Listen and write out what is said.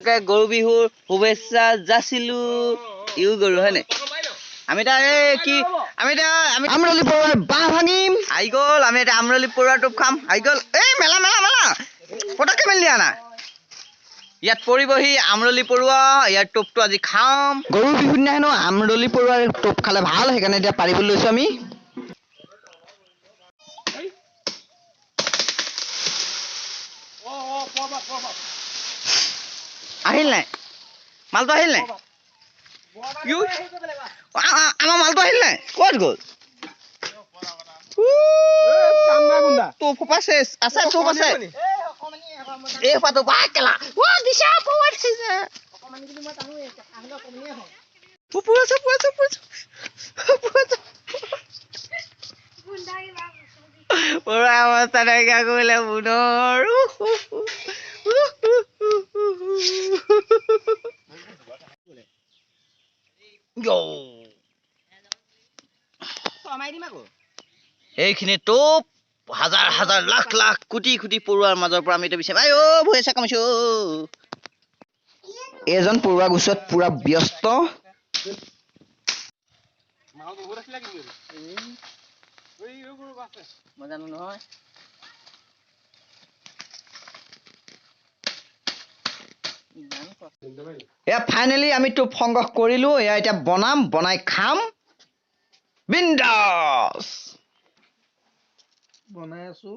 সকলোকে গৰু বিহুৰ শুভেচ্ছা যাচিলো ইউ গৰু হয়নে আমি এটা আমৰলি পৰুৱাৰ বাঁহ ভাঙিম আহি গ'ল আমি এটা আমৰলি পৰুৱাৰ টোপ খাম আহি গ'ল এই মেলা মেলা মেলা পটককে মেলি দিয়া না ইয়াত পৰিবহি আমৰলি পৰুৱা ইয়াৰ টোপটো আজি খাম গৰু বিহুৰ দিনা হেনো আমৰলি পৰুৱাৰ টোপ খালে ভাল সেইকাৰণে এতিয়া পাৰিব লৈছো আমি আহিল নাই মালটো আহিল নাই আমাৰ মালটো আহিল নাই ক'ত গ'ল টোপ সোপা চেচ আছে টোপ আছে এই সোপাটো বাহ কেলা দিছা পৰুৱা দিছে পৰুৱা অৱস্থা নাইকিয়া কৰিলে বুনৰ এইখিনি টোপ হাজাৰ হাজাৰ লাখ লাখ কোটি কোটি পৰুৱাৰ মাজৰ পৰা আমি এতিয়া বিচাৰিম আই ভৰি আছে কামিছো এজন পৰুৱা গোচত পুৰা ব্যস্ত জানো নহয় এয়া ফাইনেলি আমি টোপ সংগ্ৰহ কৰিলো এয়া এতিয়া বনাই খাম বিন্দাছ বনাই আছো